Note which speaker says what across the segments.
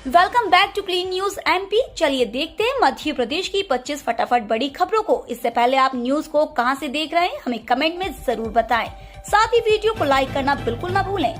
Speaker 1: Welcome back to clean news MP. चलिए देखते हैं मध्य प्रदेश की 25 फटाफट बड़ी खबरों को। इससे पहले आप न्यूज को कहां से देख रहे हैं हमें कमेंट में जरूर बताएं। साथ ही वीडियो को लाइक करना बिल्कुल ना भूलें।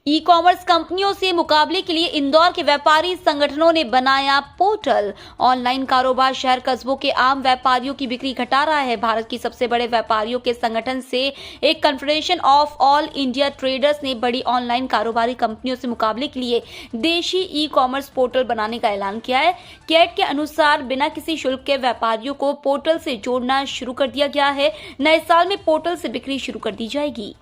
Speaker 1: ई कॉमर्स कंपनियों से मुकाबले के लिए इंदौर के व्यापारी संगठनों ने बनाया पोर्टल। ऑनलाइन कारोबार शहर कस्बों के आम व्यापारियों की बिक्री घटा रहा है। भारत की सबसे बड़े व्यापारियों के संगठन से एक confederation of all India traders ने बड़ी ऑनलाइन कारोबारी कंपनियों से मुकाबले के लिए देशी ई कॉमर्स पोर्टल बनाने का ऐलान किया है। कैट के अनुसार बिना किसी शुल्क के व्यापारियों को पोर्टल से जोड़ना शुरू कर दिया गया है। नए साल में पोर्टल से बिक्री शुरू कर दी जाएगी।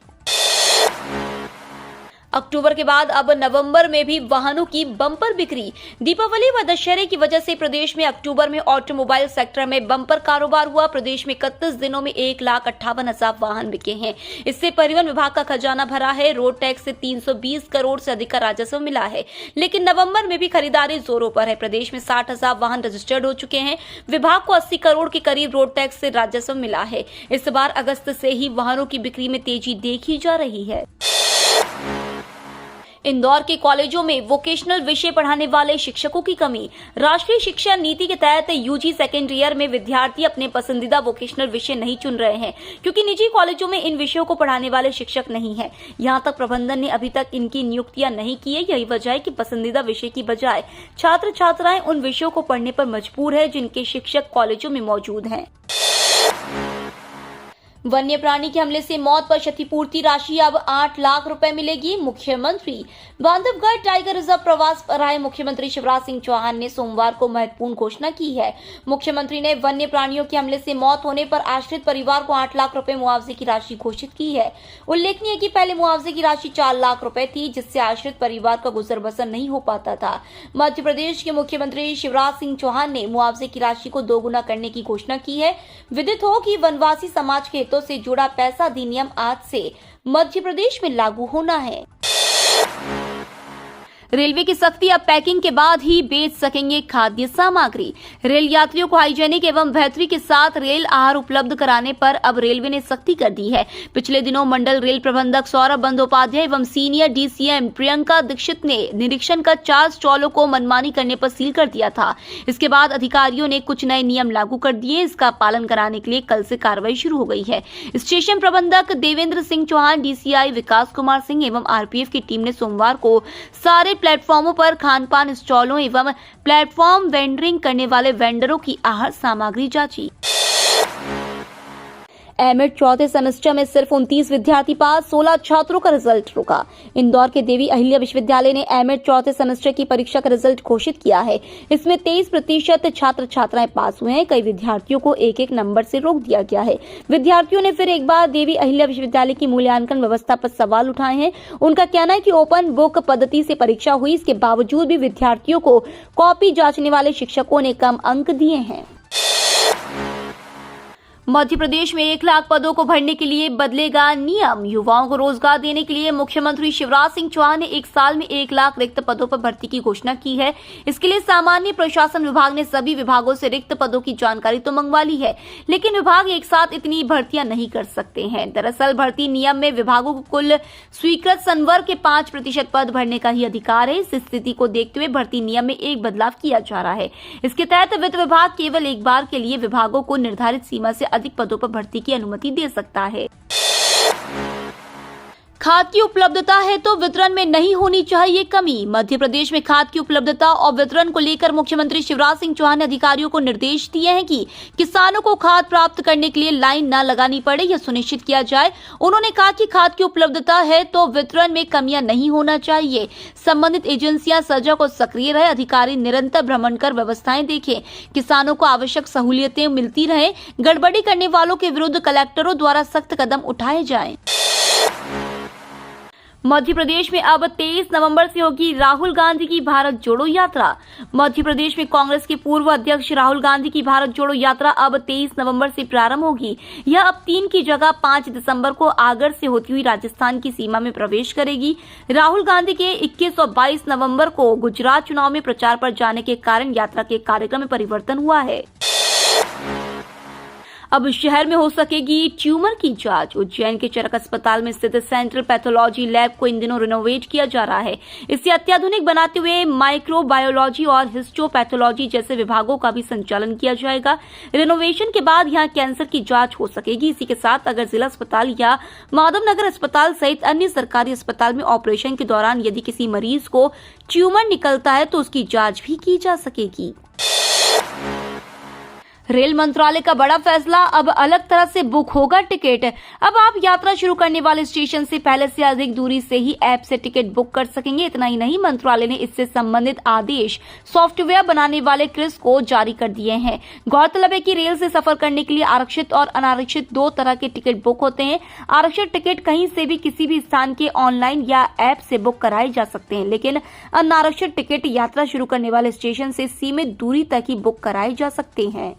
Speaker 1: अक्टूबर के बाद अब नवंबर में भी वाहनों की बम्पर बिक्री। दीपावली व दशहरे की वजह से प्रदेश में अक्टूबर में ऑटोमोबाइल सेक्टर में बम्पर कारोबार हुआ। प्रदेश में 31 दिनों में 1,58,000 वाहन बिके हैं। इससे परिवहन विभाग का खजाना भरा है। रोड टैक्स से 320 करोड़ से अधिक का राजस्व मिला है। लेकिन नवंबर में भी खरीदारी जोरों पर है। प्रदेश में 60,000 वाहन रजिस्टर्ड हो चुके हैं। विभाग को 80 करोड़ के करीब रोड टैक्स से राजस्व मिला है। इस बार अगस्त से ही वाहनों की बिक्री में तेजी देखी जा रही है। इंदौर के कॉलेजों में वोकेशनल विषय पढ़ाने वाले शिक्षकों की कमी। राष्ट्रीय शिक्षा नीति के तहत यूजी सेकेंड ईयर में विद्यार्थी अपने पसंदीदा वोकेशनल विषय नहीं चुन रहे हैं, क्योंकि निजी कॉलेजों में इन विषयों को पढ़ाने वाले शिक्षक नहीं हैं। यहां तक प्रबंधन ने अभी तक इनकी नियुक्तियां नहीं की है। यही वजह है कि पसंदीदा विषय की बजाय छात्र छात्राएं उन विषयों को पढ़ने पर मजबूर है जिनके शिक्षक कॉलेजों में मौजूद हैं। वन्य प्राणी के हमले से मौत पर क्षतिपूर्ति राशि अब 8 लाख रुपए मिलेगी। मुख्यमंत्री बांधवगढ़ टाइगर रिजर्व प्रवास पर आए मुख्यमंत्री शिवराज सिंह चौहान ने सोमवार को महत्वपूर्ण घोषणा की है। मुख्यमंत्री ने वन्य प्राणियों के हमले से मौत होने पर आश्रित परिवार को 8 लाख रुपए मुआवजे की राशि घोषित की है। उल्लेखनीय है कि पहले मुआवजे की राशि 4 लाख रुपए थी, जिससे आश्रित परिवार का गुजर बसर नहीं हो पाता था। मध्य प्रदेश के मुख्यमंत्री शिवराज सिंह चौहान ने मुआवजे की राशि को 2 गुना करने की घोषणा की है। विदित हो कि वनवासी समाज के हितों से जुड़ा पैसा अधिनियम आज से मध्य प्रदेश में लागू होना है। रेलवे की सख्ती, अब पैकिंग के बाद ही बेच सकेंगे खाद्य सामग्री। रेल यात्रियों को हाइजेनिक एवं बेहतरी के साथ रेल आहार उपलब्ध कराने पर अब रेलवे ने सख्ती कर दी है। पिछले दिनों मंडल रेल प्रबंधक सौरभ बंदोपाध्याय एवं सीनियर डीसीएम प्रियंका दीक्षित ने निरीक्षण कर 4 स्टॉलों को मनमानी करने पर सील कर दिया था। इसके बाद अधिकारियों ने कुछ नए नियम लागू कर दिए। इसका पालन कराने के लिए कल से कार्रवाई शुरू हो गई है। स्टेशन प्रबंधक देवेंद्र सिंह चौहान, डीसीआई विकास कुमार सिंह एवं आरपीएफ की टीम ने सोमवार को सारे प्लेटफॉर्मों पर खान पान स्टॉलों एवं प्लेटफॉर्म वेंडरिंग करने वाले वेंडरों की आहार सामग्री जांची। एमएड चौथे सेमेस्टर में सिर्फ 29 विद्यार्थी पास, 16 छात्रों का रिजल्ट रुका। इंदौर के देवी अहिल्या विश्वविद्यालय ने एमएड चौथे सेमेस्टर की परीक्षा का रिजल्ट घोषित किया है। इसमें 23% छात्र छात्राएं पास हुए हैं। कई विद्यार्थियों को एक नंबर से रोक दिया गया है। विद्यार्थियों ने फिर एक बार देवी अहिल्या विश्वविद्यालय की मूल्यांकन व्यवस्था पर सवाल उठाए हैं। उनका कहना है कि ओपन बुक पद्धति से परीक्षा हुई, इसके बावजूद भी विद्यार्थियों को कॉपी जांचने वाले शिक्षकों ने कम अंक दिए हैं। मध्य प्रदेश में 1 लाख पदों को भरने के लिए बदलेगा नियम। युवाओं को रोजगार देने के लिए मुख्यमंत्री शिवराज सिंह चौहान ने 1 साल में 1 लाख रिक्त पदों पर भर्ती की घोषणा की है। इसके लिए सामान्य प्रशासन विभाग ने सभी विभागों से रिक्त पदों की जानकारी तो मंगवा ली है, लेकिन विभाग एक साथ इतनी भर्तियां नहीं कर सकते हैं। दरअसल भर्ती नियम में विभागों को कुल स्वीकृत संवर्ग के 5% पद भरने का ही अधिकार है। इस स्थिति को देखते हुए भर्ती नियम में एक बदलाव किया जा रहा है। इसके तहत वित्त विभाग केवल एक बार के लिए विभागों को निर्धारित सीमा से अधिक पदों पर भर्ती की अनुमति दे सकता है। खाद की उपलब्धता है तो वितरण में नहीं होनी चाहिए कमी। मध्य प्रदेश में खाद की उपलब्धता और वितरण को लेकर मुख्यमंत्री शिवराज सिंह चौहान ने अधिकारियों को निर्देश दिए हैं कि किसानों को खाद प्राप्त करने के लिए लाइन न लगानी पड़े, यह सुनिश्चित किया जाए। उन्होंने कहा कि खाद की उपलब्धता है तो वितरण में कमियां नहीं होना चाहिए। संबंधित एजेंसियां सजग और सक्रिय रहे। अधिकारी निरंतर भ्रमण कर व्यवस्थाएं देखें, किसानों को आवश्यक सहूलियतें मिलती रहे। गड़बड़ी करने वालों के विरुद्ध कलेक्टरों द्वारा सख्त कदम उठाए जाएं। मध्य प्रदेश में अब 23 नवंबर से होगी राहुल गांधी की भारत जोड़ो यात्रा। मध्य प्रदेश में कांग्रेस के पूर्व अध्यक्ष राहुल गांधी की भारत जोड़ो यात्रा अब 23 नवंबर से प्रारंभ होगी। यह अब 3 की जगह 5 दिसंबर को आगर से होती हुई राजस्थान की सीमा में प्रवेश करेगी। राहुल गांधी के 21 और 22 नवंबर को गुजरात चुनाव में प्रचार पर जाने के कारण यात्रा के कार्यक्रम में परिवर्तन हुआ है। अब शहर में हो सकेगी ट्यूमर की जांच। उज्जैन के चरक अस्पताल में स्थित सेंट्रल पैथोलॉजी लैब को इन दिनों रिनोवेट किया जा रहा है। इसे अत्याधुनिक बनाते हुए माइक्रोबायोलॉजी और हिस्टोपैथोलॉजी जैसे विभागों का भी संचालन किया जाएगा। रिनोवेशन के बाद यहां कैंसर की जांच हो सकेगी। इसी के साथ अगर जिला अस्पताल या माधवनगर अस्पताल सहित अन्य सरकारी अस्पताल में ऑपरेशन के दौरान यदि किसी मरीज को ट्यूमर निकलता है तो उसकी जांच भी की जा सकेगी। रेल मंत्रालय का बड़ा फैसला, अब अलग तरह से बुक होगा टिकट। अब आप यात्रा शुरू करने वाले स्टेशन से पहले से अधिक दूरी से ही ऐप से टिकट बुक कर सकेंगे। इतना ही नहीं, मंत्रालय ने इससे संबंधित आदेश सॉफ्टवेयर बनाने वाले क्रिस को जारी कर दिए हैं। गौरतलब है कि रेल से सफर करने के लिए आरक्षित और अनारक्षित दो तरह के टिकट बुक होते हैं। आरक्षित टिकट कहीं से भी किसी भी स्थान के ऑनलाइन या ऐप से बुक कराए जा सकते हैं, लेकिन अनारक्षित टिकट यात्रा शुरू करने वाले स्टेशन से सीमित दूरी तक ही बुक कराए जा सकते हैं।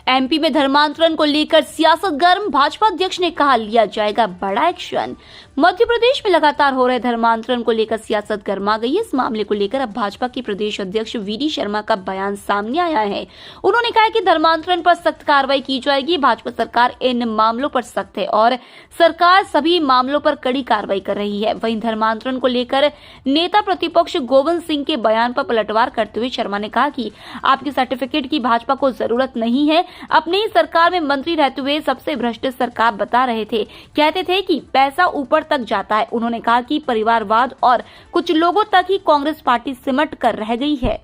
Speaker 1: एमपी में धर्मांतरण को लेकर सियासत गर्म, भाजपा अध्यक्ष ने कहा लिया जाएगा बड़ा एक्शन। मध्य प्रदेश में लगातार हो रहे धर्मांतरण को लेकर सियासत गर्मा गई है। इस मामले को लेकर अब भाजपा के प्रदेश अध्यक्ष वीडी शर्मा का बयान सामने आया है। उन्होंने कहा कि धर्मांतरण पर सख्त कार्रवाई की जाएगी। भाजपा सरकार इन मामलों पर सख्त है और सरकार सभी मामलों पर कड़ी कार्रवाई कर रही है। वहीं धर्मांतरण को लेकर नेता प्रतिपक्ष गोविंद सिंह के बयान पर पलटवार करते हुए शर्मा ने कहा कि आपके सर्टिफिकेट की भाजपा को जरूरत नहीं है। अपनी ही सरकार में मंत्री रहते हुए सबसे भ्रष्ट सरकार बता रहे थे, कहते थे कि पैसा ऊपर तक जाता है। उन्होंने कहा कि परिवारवाद और कुछ लोगों तक ही कांग्रेस पार्टी सिमट कर रह गई है।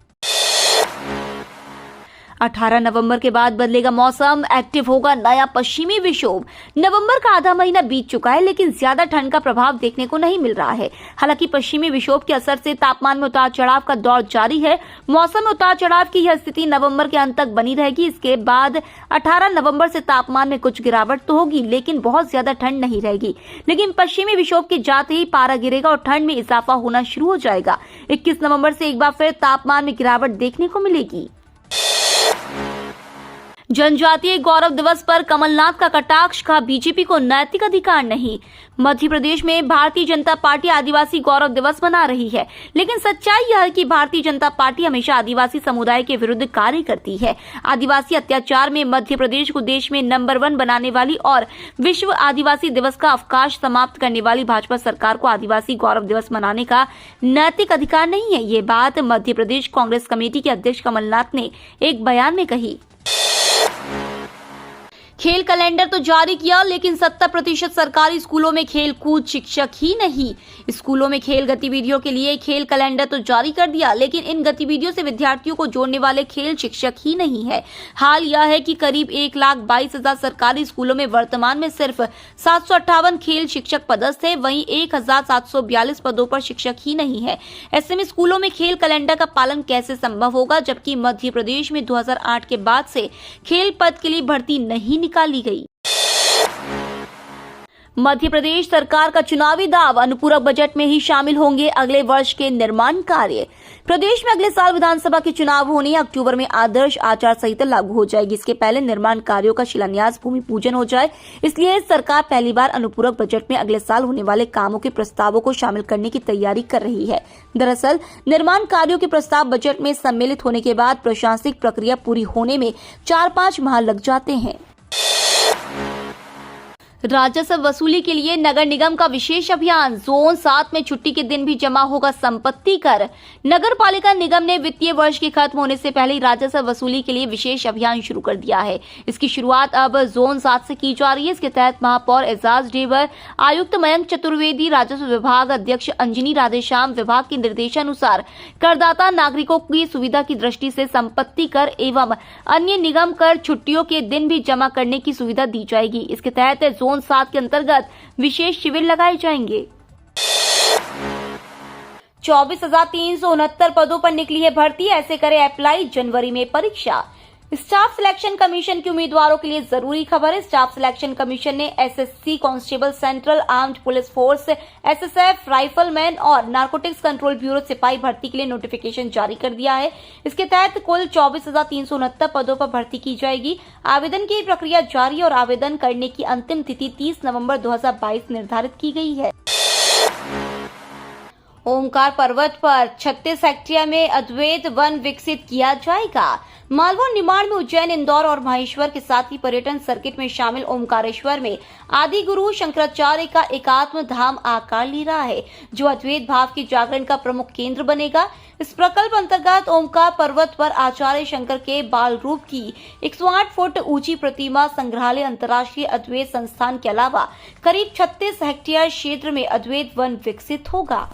Speaker 1: 18 नवंबर के बाद बदलेगा मौसम, एक्टिव होगा नया पश्चिमी विक्षोभ। नवंबर का आधा महीना बीत चुका है, लेकिन ज्यादा ठंड का प्रभाव देखने को नहीं मिल रहा है। हालांकि पश्चिमी विक्षोभ के असर से तापमान में उतार चढ़ाव का दौर जारी है। मौसम में उतार चढ़ाव की यह स्थिति नवंबर के अंत तक बनी रहेगी। इसके बाद 18 नवंबर से तापमान में कुछ गिरावट तो होगी, लेकिन बहुत ज्यादा ठंड नहीं रहेगी। लेकिन पश्चिमी विक्षोभ के जाते ही पारा गिरेगा और ठंड में इजाफा होना शुरू हो जाएगा। 21 नवंबर से एक बार फिर तापमान में गिरावट देखने को मिलेगी। जनजातीय गौरव दिवस पर कमलनाथ का कटाक्ष, का बीजेपी को नैतिक अधिकार नहीं। मध्य प्रदेश में भारतीय जनता पार्टी आदिवासी गौरव दिवस मना रही है, लेकिन सच्चाई यह है कि भारतीय जनता पार्टी हमेशा आदिवासी समुदाय के विरुद्ध कार्य करती है। आदिवासी अत्याचार में मध्य प्रदेश को देश में नंबर 1 बनाने वाली और विश्व आदिवासी दिवस का अवकाश समाप्त करने वाली भाजपा सरकार को आदिवासी गौरव दिवस मनाने का नैतिक अधिकार नहीं है। ये बात मध्य प्रदेश कांग्रेस कमेटी के अध्यक्ष कमलनाथ ने एक बयान में कही। खेल कैलेंडर तो जारी किया, लेकिन 70% सरकारी स्कूलों में खेल कूद शिक्षक ही नहीं। स्कूलों में खेल गतिविधियों के लिए खेल कैलेंडर तो जारी कर दिया, लेकिन इन गतिविधियों से विद्यार्थियों को जोड़ने वाले खेल शिक्षक ही नहीं है। हाल यह है कि करीब 1,22,000 सरकारी स्कूलों में वर्तमान में सिर्फ 758 खेल शिक्षक पदस्थ है। वहीं 1,742 पदों पर शिक्षक ही नहीं है। ऐसे में स्कूलों में खेल कैलेंडर का पालन कैसे संभव होगा, जबकि मध्य प्रदेश में 2008 के बाद से खेल पद के लिए भर्ती नहीं निकाली गई। मध्य प्रदेश सरकार का चुनावी दाव, अनुपूरक बजट में ही शामिल होंगे अगले वर्ष के निर्माण कार्य। प्रदेश में अगले साल विधानसभा के चुनाव होने, अक्टूबर में आदर्श आचार संहिता लागू हो जाएगी। इसके पहले निर्माण कार्यों का शिलान्यास, भूमि पूजन हो जाए, इसलिए सरकार पहली बार अनुपूरक बजट में अगले साल होने वाले कामों के प्रस्तावों को शामिल करने की तैयारी कर रही है। दरअसल निर्माण कार्यों के प्रस्ताव बजट में सम्मिलित होने के बाद प्रशासनिक प्रक्रिया पूरी होने में 4-5 माह लग जाते हैं। राजस्व वसूली के लिए नगर निगम का विशेष अभियान, जोन 7 में छुट्टी के दिन भी जमा होगा संपत्ति कर। नगर पालिका निगम ने वित्तीय वर्ष के खत्म होने से पहले ही राजस्व वसूली के लिए विशेष अभियान शुरू कर दिया है। इसकी शुरुआत अब जोन 7 से की जा रही है। इसके तहत महापौर एजाज ढेबर, आयुक्त मयंक चतुर्वेदी, राजस्व विभाग अध्यक्ष अंजनी राधेश्याम विभाग के निर्देशानुसार करदाता नागरिकों की सुविधा की दृष्टि से संपत्ति कर एवं अन्य निगम कर छुट्टियों के दिन भी जमा करने की सुविधा दी जाएगी। इसके तहत जोन 7 के अंतर्गत विशेष शिविर लगाए जाएंगे। 24,369 पदों पर निकली है भर्ती, ऐसे करें अप्लाई, जनवरी में परीक्षा। स्टाफ सिलेक्शन कमीशन के उम्मीदवारों के लिए जरूरी खबर है। स्टाफ सिलेक्शन कमीशन ने SSC constable, central armed police force, SSF, rifleman और नारकोटिक्स कंट्रोल ब्यूरो सिपाही भर्ती के लिए नोटिफिकेशन जारी कर दिया है। इसके तहत कुल 24,369 पदों पर भर्ती की जाएगी। आवेदन की प्रक्रिया जारी और आवेदन करने की अंतिम तिथि 30 नवंबर 2022 निर्धारित की गई है। ओमकार पर्वत पर 36 हेक्टेयर में अद्वैत वन विकसित किया जाएगा। मालवा निर्माण में उज्जैन, इंदौर और महेश्वर के साथ ही पर्यटन सर्किट में शामिल ओमकारेश्वर में आदि गुरु शंकराचार्य का एकात्म धाम आकार ले रहा है, जो अद्वैत भाव के जागरण का प्रमुख केंद्र बनेगा। इस प्रकल्प अंतर्गत ओमकार पर्वत पर आचार्य शंकर के बाल रूप की 108 फुट ऊंची प्रतिमा संग्रहालय, अंतर्राष्ट्रीय अद्वैत संस्थान के अलावा करीब 36 हेक्टेयर क्षेत्र में अद्वैत वन विकसित होगा।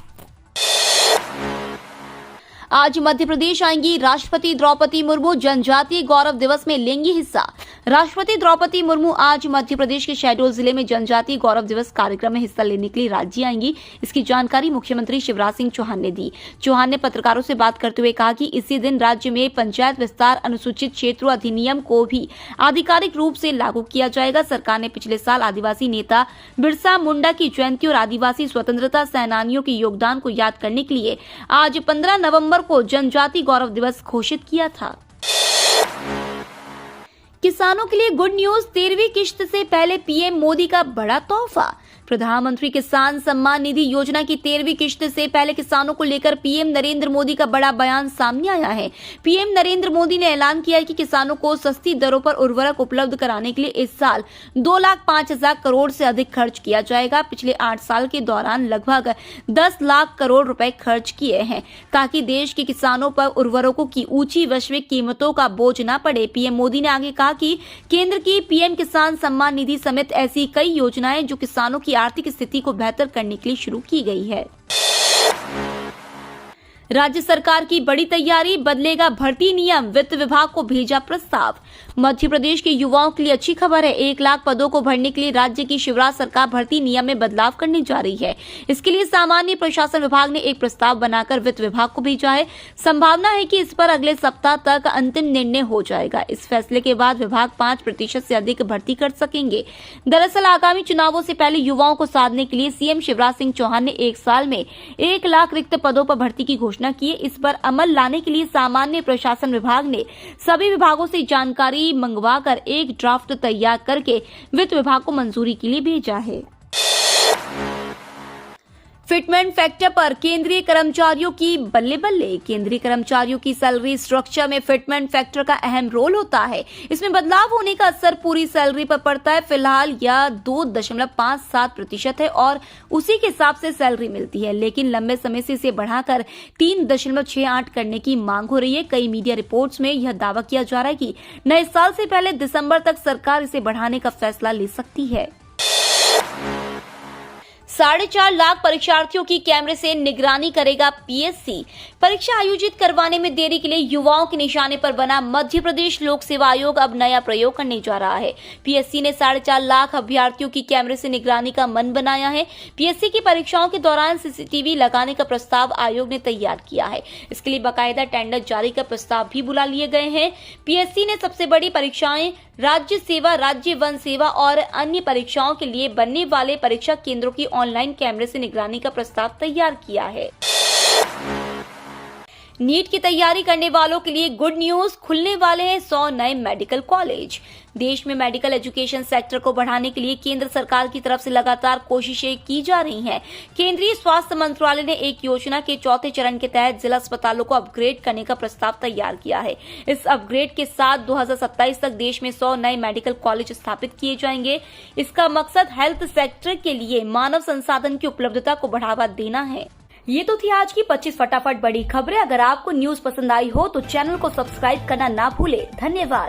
Speaker 1: आज मध्य प्रदेश आएंगी राष्ट्रपति द्रौपदी मुर्मू। जनजातीय गौरव दिवस में लेंगी हिस्सा। राष्ट्रपति द्रौपदी मुर्मू आज मध्य प्रदेश के शहडोल जिले में जनजातीय गौरव दिवस कार्यक्रम में हिस्सा लेने के लिए राज्य आएंगी। इसकी जानकारी मुख्यमंत्री शिवराज सिंह चौहान ने दी। चौहान ने पत्रकारों से बात करते हुए कहा कि इसी दिन राज्य में पंचायत विस्तार अनुसूचित क्षेत्रों अधिनियम को भी आधिकारिक रूप से लागू किया जाएगा। सरकार ने पिछले साल आदिवासी नेता बिरसा मुंडा की जयंती और आदिवासी स्वतंत्रता सेनानियों के योगदान को याद करने के लिए आज 15 नवम्बर को जनजातीय गौरव दिवस घोषित किया था। किसानों के लिए गुड न्यूज, 13वीं किश्त से पहले पीएम मोदी का बड़ा तोहफा। प्रधानमंत्री किसान सम्मान निधि योजना की 13वीं किश्त से पहले किसानों को लेकर पीएम नरेंद्र मोदी का बड़ा बयान सामने आया है। पीएम नरेंद्र मोदी ने ऐलान किया है कि किसानों को सस्ती दरों पर उर्वरक उपलब्ध कराने के लिए इस साल 2,05,000 करोड़ से अधिक खर्च किया जाएगा। पिछले 8 साल के दौरान लगभग 10 लाख करोड़ रुपए खर्च किए हैं ताकि देश के किसानों पर उर्वरकों की ऊंची वैश्विक कीमतों का बोझ न पड़े। पीएम मोदी ने आगे कहा कि केंद्र की पीएम किसान सम्मान निधि समेत ऐसी कई योजनाएं जो किसानों की आर्थिक स्थिति को बेहतर करने के लिए शुरू की गई है। राज्य सरकार की बड़ी तैयारी, बदलेगा भर्ती नियम, वित्त विभाग को भेजा प्रस्ताव। मध्य प्रदेश के युवाओं के लिए अच्छी खबर है। 1 लाख पदों को भरने के लिए राज्य की शिवराज सरकार भर्ती नियम में बदलाव करने जा रही है। इसके लिए सामान्य प्रशासन विभाग ने एक प्रस्ताव बनाकर वित्त विभाग को भेजा है। संभावना है कि इस पर अगले सप्ताह तक अंतिम निर्णय हो जाएगा। इस फैसले के बाद विभाग 5% से अधिक भर्ती कर सकेंगे। दरअसल आगामी चुनावों से पहले युवाओं को साधने के लिए सीएम शिवराज सिंह चौहान ने 1 साल में 1 लाख रिक्त पदों पर भर्ती की घोषणा की। इस पर अमल लाने के लिए सामान्य प्रशासन विभाग ने सभी विभागों से जानकारी मंगवाकर एक ड्राफ्ट तैयार करके वित्त विभाग को मंजूरी के लिए भेजा है। फिटमेंट फैक्टर पर केंद्रीय कर्मचारियों की बल्ले बल्ले। केंद्रीय कर्मचारियों की सैलरी स्ट्रक्चर में फिटमेंट फैक्टर का अहम रोल होता है। इसमें बदलाव होने का असर पूरी सैलरी पर पड़ता है। फिलहाल यह 2.57% है और उसी के हिसाब से सैलरी मिलती है, लेकिन लंबे समय से इसे बढ़ाकर 3.68 करने की मांग हो रही है। कई मीडिया रिपोर्ट्स में यह दावा किया जा रहा है कि नए साल से पहले दिसंबर तक सरकार इसे बढ़ाने का फैसला ले सकती है। 4.5 लाख परीक्षार्थियों की कैमरे से निगरानी करेगा पीएससी। परीक्षा आयोजित करवाने में देरी के लिए युवाओं के निशाने पर बना मध्य प्रदेश लोक सेवा आयोग अब नया प्रयोग करने जा रहा है। पीएससी ने 4.5 लाख अभ्यर्थियों की कैमरे से निगरानी का मन बनाया है। पीएससी की परीक्षाओं के दौरान सीसीटीवी लगाने का प्रस्ताव आयोग ने तैयार किया है। इसके लिए बाकायदा टेंडर जारी कर प्रस्ताव भी बुला लिए गए हैं। पीएससी ने सबसे बड़ी परीक्षाएं राज्य सेवा, राज्य वन सेवा और अन्य परीक्षाओं के लिए बनने वाले परीक्षा केंद्रों की ऑनलाइन कैमरे से निगरानी का प्रस्ताव तैयार किया है। नीट की तैयारी करने वालों के लिए गुड न्यूज, खुलने वाले हैं 100 नए मेडिकल कॉलेज। देश में मेडिकल एजुकेशन सेक्टर को बढ़ाने के लिए केंद्र सरकार की तरफ से लगातार कोशिशें की जा रही हैं। केंद्रीय स्वास्थ्य मंत्रालय ने एक योजना के 4थे चरण के तहत जिला अस्पतालों को अपग्रेड करने का प्रस्ताव तैयार किया है। इस अपग्रेड के साथ 2027 तक देश में 100 नए मेडिकल कॉलेज स्थापित किए जाएंगे। इसका मकसद हेल्थ सेक्टर के लिए मानव संसाधन की उपलब्धता को बढ़ावा देना है। ये तो थी आज की 25 फटाफट बड़ी खबरें। अगर आपको न्यूज पसंद आई हो तो चैनल को सब्सक्राइब करना ना भूले। धन्यवाद।